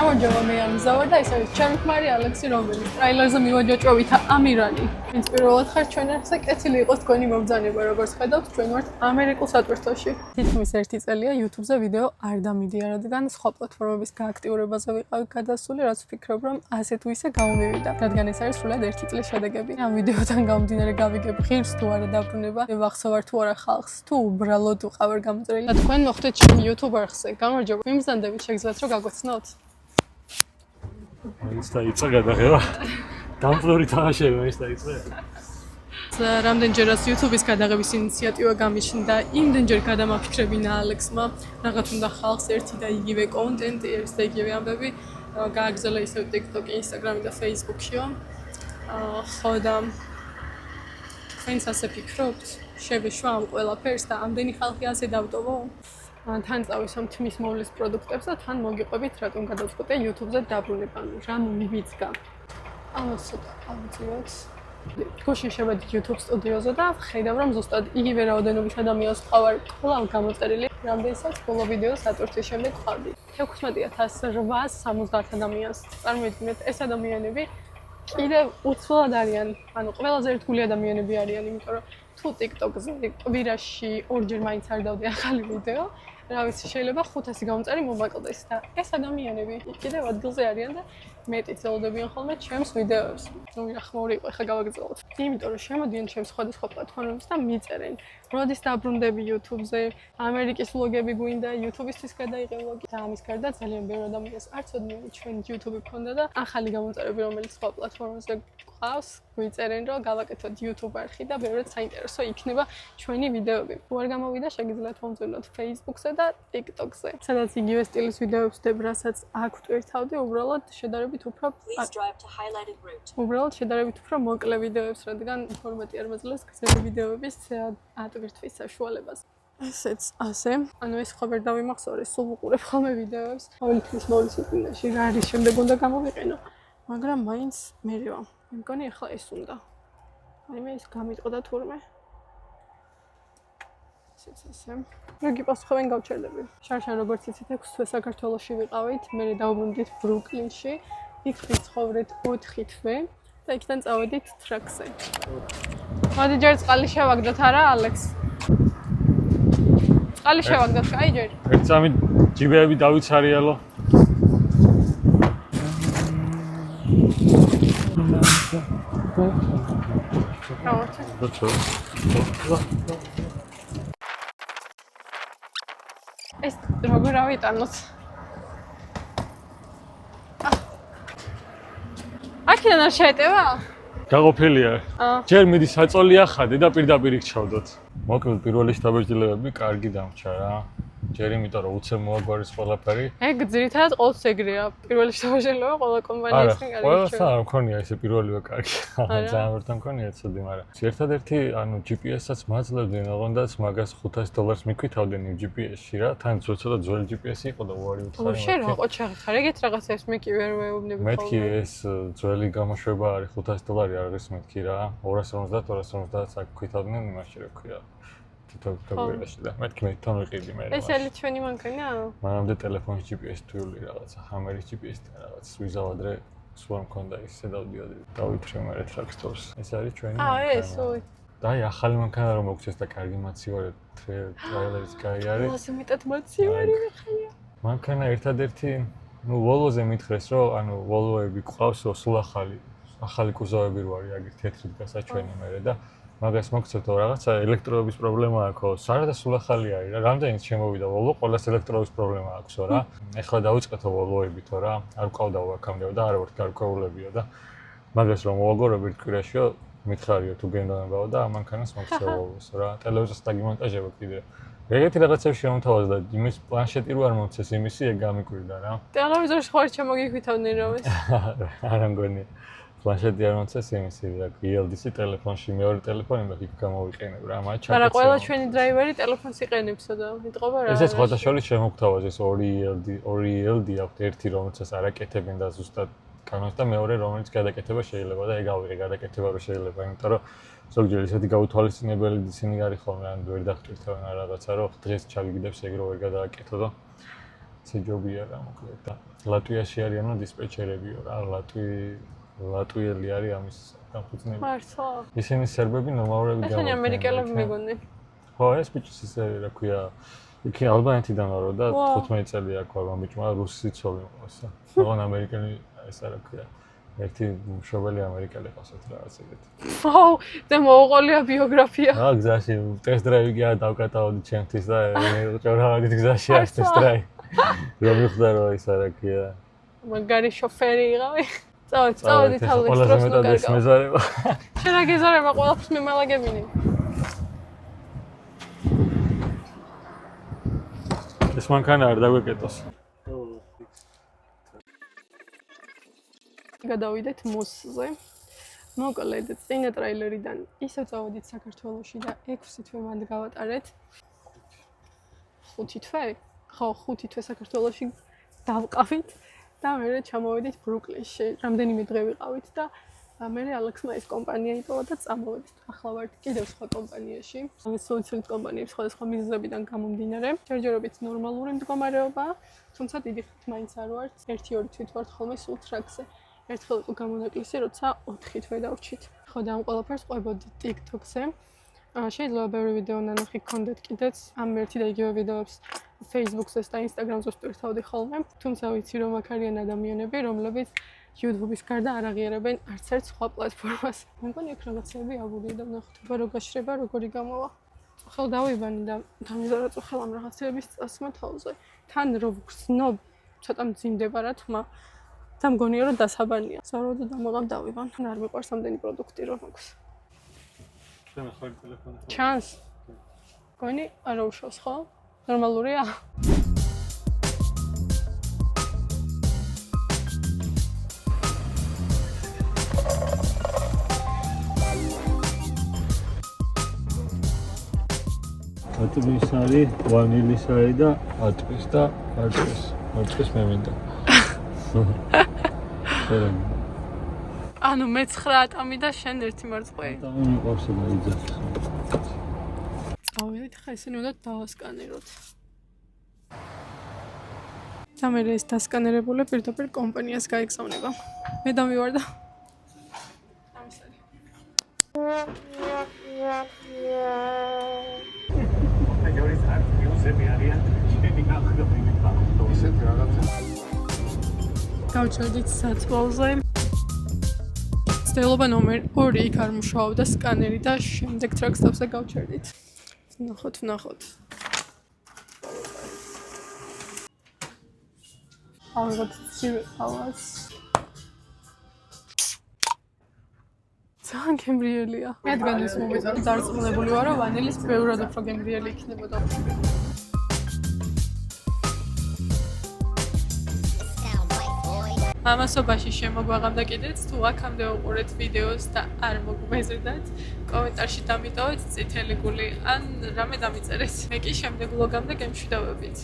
გამარჯობა, მე ამზავარ და ეს არის ჩემი ქმარი ალექსი, რომელიც ტრაილერზე მივაჯაჭვით ამირანი. ვინც პირველად ხარ ჩვენ ახსა კეთილი იყოს თქვენი მომბრძანება, როგორც ხედავთ, ჩვენ ვართ ამერიკულ სატვირთოში. თითქმის 1 წელია YouTube-ზე ვიდეო არ დამიდია, რადგან სხვა პლატფორმების გააქტიურებაზე ვიყავი გადასული, რაც ვფიქრობ, რომ ასე თუ ისე გამომივიდა, რადგან ეს არის სრულად 1 წლის შედეგები. ამ ვიდეოდან გამომდინარე გავიგებ ღირს თუ არა დაბრუნება, ვახსოვარ თუ არა ხალხს, თუ უბრალოდ უყავარ გამოწრილი. და თქვენ მოხდეთ ჩემ YouTube არხზე. გამარჯობა. მიმზადებით შეგიძლიათ რომ გაგვეცნოთ. ის დაიწყე გადაღება. დამწვერი თამაშები ის დაიწყე. რამდენჯერაც YouTube-ის გადაღების ინიციატივა გამიჩნდა, იმდენჯერ გადამაფიქრებინა ალექსმა, რაღაც უნდა ხალხს ერთი და იგივე კონტენტი, ერთ და იგივე ამბები გააგრძელა ისევ TikTok-ი, Instagram-ი და Facebook-იო. ხო და თქვენც ასე ფიქრობთ? შევეშვა ამ ყველაფერს და ამდენი ხალხი ასე დავტოვო? თან წავისვამ თმის მოვლის პროდუქტებს და თან მოგიყვებით რატომ გადავწყვეტე YouTube-ზე დაბრუნება, რა მომივიძგა. ამას ცოტა ავწიოთ. გუშინ შევედი YouTube სტუდიოზე და ხედავ რომ ზუსტად იგივე რაოდენობის ადამიანს ყავარ კვლავ გამოწერილი, რამდენსაც ბოლო ვიდეოს ატვირთვის შემდეგ ყავდი. 16870 ადამიანს. წარმოიდგინეთ, ეს ადამიანები კიდევ უცვლად არიან, ანუ ყველაზე ერთგული ადამიანები არიან, იმიტომ რომ თუ TikTok-ზე კვირაში 2 ჯერ მაინც არ დავდე ახალი ვიდეო, რა ვიცი, შეიძლება 500 გამომწარი მომაკლდეს და ეს ადამიანები კიდევ ადგილზე არიან და მეტი ძლოდებიან ხოლმე ჩემს ვიდეოებს. ნუ ახმოური იყო, ახლა გავაგრძელოთ. იმიტომ რომ შემოდიან ჩემს სხვადასხვა პლატფორმებზე და მიწერენ, როდის დაბრუნდები YouTube-ზე, ამერიკის ვლოგები გვინდა, YouTube-ისთვის გადაიღე ვლოგი და ამის გარდა ძალიან ბევრი ადამიანს არ ცოდნიან ჩვენ YouTube-ი გქონდა და ახალი გამომწარები, რომელიც სხვა პლატფორმებზე ყავს, გვიწერენ რომ გავაკეთოთ YouTube არხი და ბევრად საინტერესო იქნება ჩვენი ვიდეოები. თუ არ გამოვიდა, შეგიძლიათ მომწვენოთ Facebook-ზე და TikTok-ზე. სადაც იგივე სტილის ვიდეოებს ვდებ, რასაც აქ ვტვირთავდი, უბრალოდ შედარებით უბრალოდ შედარებით უფრო მოკლე ვიდეოებს, რადგან ფორმატი არ მაძლევს გრძელი ვიდეოების ატვირთვის საშუალებას. ესეც ასე. ანუ ეს ხաբერ დავიმახსოვრე, სულ ვუყურებ ხოლმე ვიდეოებს. თითქმის მოვლის უყინაში რა არის შემდეგ უნდა გამოვიყენო. მაგრამ მაინც მერევა. მე მგონი ახლა ეს უნდა. აი მე ეს გამიტყდა თურმე. ესეც ასე. როგი პასუხობენ გავჩერდები. შარშან როგორც იცით 6 თვე საქართველოში ვიყავით, მე დავბრუნდით ბრუკლინში. იქ ვიცხოვრეთ 4 თვე და იქიდან წავედით ტრაქზე. მოდი ჯერ წყალი შევაგდოთ არა ალექს? წყალი შევაგდოთ, კაი ჯერ. ერთ წამი ჯიბეები დავიცარიალო. ეს როგორ ავიტანოთ? აქედან არ შეეტევა? გაყოფილია. ჯერ მიდი საწოლი ახადე და პირდაპირ იქ-ჩავდოთ. მოკლედ პირველი შთაბეჭდილებები კარგი დამრჩა რა. ჯერ იმიტომ რომ უცებ მოაგვარის ყველაფერი. ეგ ძირითადად ყოველს ეგრეა. პირველი შთაბეჭდილება ყველა კომპანიისგან კარგი. ყველასა არ მქონია ესე პირველივე კარგი. ძალიან ვერ მქონია ცუდი, მაგრამ ერთადერთი ანუ GPS-საც მაძლევდნენ, ოღონდაც მაგას $500 მიკვითავდნენ იმ GPS-ში რა. თან ცოტა ძველი GPS იყო და უარი უთხარი. შენ რა ყოჩაღი ხარ? ეგეთ რაღაცებს მე კი ვერ ვეუბნები ხოლმე. მეთქი ეს ძველი გამოშვება არის $500 არის მეთქი რა. 250-250 აქ ქვითავდნენ იმაში რა ქვია. თითოეულში და მეთქი მე თვითონ ვიყიდი მე. ეს ელი ჩვენი მანქანა? მანამდე ტელეფონის GPS თვლი რაღაცა, Hammer-ის GPS და რაღაც ვიზავადრე სულ მქონდა ისე დავდიოდი. დავითრე მე ტრაქტორს. ეს არის ჩვენი მანქანა. ეს უი. და აი ახალი მანქანა რომ მოგწეს და კარგი მაცივარი ტრეილერის კაი არის. ასე მეტად მაცივარი მიხია. მანქანა ერთადერთი ნუ Volvo-ზე მითხრეს რომ ანუ Volvo-ები ყავს სულ ახალი კუზავები რო არის აგერ თეთრით გასაჩვენი მერე და მაგას მოგცეთო რაღაცა ელექტროობის პრობლემა აქვს. არა და სულ ახალი არის რა. რამდენიც შემოვიდა Volvo, ყველას ელექტროობის პრობლემა აქვსო რა. ეხლა დავიწყეთო Volvo-ებითო რა. არ ყავდა აქამდე და არ ვარ გარკვეულებიო და მაგას რომ მოვაგორებ ერთ კვირაშიო, მითხარიო თუ გენდონებაო და ამ მანქანას მოგცე Volvo-ს რა. ტელევიზორს დაგიმონტაჟებ კიდე. ეგეთი რაღაცები შემოთავაზდა, იმის პლანშეტი რო არ მომცეს იმისი ეგ გამიკვირდა რა. ტელევიზორში ხარ ჩემოგიქვითავდნენ რომ ეს. არ მგონია. პლანშეტი არ მომცეს იმისი რა, ELDC ტელეფონში მეორე ტელეფონი მაგ იქ გამოვიყენებ რა, მათ ჩაკეთე. მაგრამ ყველა ჩვენი დრაივერი ტელეფონს იყენებსო და იტყობა რა. ესეც სხვადასხვა შემოგთავაზეს 2 ELD აქვს, ერთი რომელსაც არ აკეთებენ და ზუსტად კანონს და მეორე რომელიც გადაკეთება შეიძლება და ეგ ავიღე გადაკეთება რო შეიძლება, იმიტომ რომ ზოგჯერ ისეთი გაუთვალისწინებელი ისინი არის ხოლმე, ან ვერ დახტვირთავენ რაღაცა, რომ დღეს ჩაგიგდებს ეგ რო ვერ გადააკეთო და ეს ჯობია რა მოკლედ და ლატვიაში არიანო დისპეჩერებიო რა ლატვიელი არის ამის განხორციელებელი. მართლა? ისინი სერბები ნორმალურები ესენი ამერიკელები მეგონი. ხო, ეს ბიჭის ისე რა ქვია, იქ ალბანეთიდან ვარო და 15 წელი აქვს ამ ბიჭმა რუსი ცოლი მოყავსა. ოღონ ამერიკელი ეს რა ქვია. ერთი მშობელი ამერიკელი ყავსათ რაღაც ეგეთი. ვაუ, და მოუყოლია ბიოგრაფია. რა გზაში ტესტ დრაივი კი არ დავკატავდი ჩემთვის და ჭორავადით გზაში არის ტესტ დრაივი. რომ მიხდა რომ ის რა ქვია. მაგარი შოფერი იყავი. წავედი თავის დროს ყველაზე მეტად ეს მეზარება. შენ რა გეზარება ყველაფერს მემალაგებინი. ეს მანქანა არ დაგვეკეტოს. გადავიდეთ მოსზე. მოკლედ, წინა ტრეილერიდან ისევ წავედით საქართველოში და 6 თვე მანდ გავატარეთ. 5 თვე? ხო, 5 თვე საქართველოში დავყავით და მერე ჩამოვედით ბრუკლინში. რამდენიმე დღე ვიყავით და მერე ალექსმა ეს კომპანია იპოვა და წამოვედით. ახლა ვართ კიდევ სხვა კომპანიაში. ეს სოციალური კომპანიების სხვადასხვა მიზეზებიდან გამომდინარე. ჯერჯერობით ნორმალური მდგომარეობა, თუმცა დიდი ხნით მაინც არ ვართ. 1-2 თვით ვართ ხოლმე სულ ტრაქზე. ერთხელ იყო გამონაკლისი, როცა 4 თვე დავჭით. ხო და ამ ყველაფერს ყვებოდი TikTok-ზე. შეიძლება ბევრი ვიდეო ნანახი გქონდეთ კიდეც. ამ ერთი და იგივე ვიდეოებს Facebook-ზე და Instagram-ზე ვტვირთავდი ხოლმე. თუმცა ვიცი რომ აქ არიან ადამიანები, რომლებიც YouTube-ის გარდა არ აღიარებენ არც ერთ სხვა პლატფორმას. მეგონი აქ რაღაცები აბურია და ვნახოთ, რო გაშრება, როგორი გამოვა. წუხელ დავიბანი და დამიზარა წუხელ ამ რაღაცების წასმა თავზე. თან რო ვგრძნობ, ცოტა მძიმდება რა თქმა. და მგონია რომ დასაბანია. სავარაუდოდ დამაღამ დავიბან. არ მიყვარს ამდენი პროდუქტი რომ მაქვს. შენ ახალი ტელეფონი. ჩანს? გონი არა უშავს ხო? ნორმალურია? ატმის არის, ვანილის არის და ატმის და ატმის მე მინდა. ანუ მე 9 ატამი და შენ ერთი მარწყვი. ატამი მიყვარს და იძახს. წავედით ხა ისინი უნდა დავასკანეროთ. და მე ეს დასკანერებული პირდაპირ კომპანიას გაიგზავნება. მე დამივარ და ამისარი. აჯორის არ იუსები არიან შენი ნახდომი ფაქტო. ისეთ რაღაცა. გავჩერდით საწვავზე. ცდილობა ნომერ 2 იქ არ მუშაობდა სკანერი და შემდეგ ტრაქს თავზე გავჩერდით. ვნახოთ. ავიღოთ ცივი ავას. ძალიან გემრიელია. რადგან ის მომეწონა დარწმუნებული ვარო ვანილის ბევრად უფრო გემრიელი იქნებოდა. ამასობაში შემოგვაღამდა კიდეც თუ აქამდე უყურეთ ვიდეოს და არ მოგმეზიდათ კომენტარში დამიტოვეთ წითელი გული ან რამე დამიწერეთ. მე კი შემდეგ ვლოგამდე გემშვიდობებით.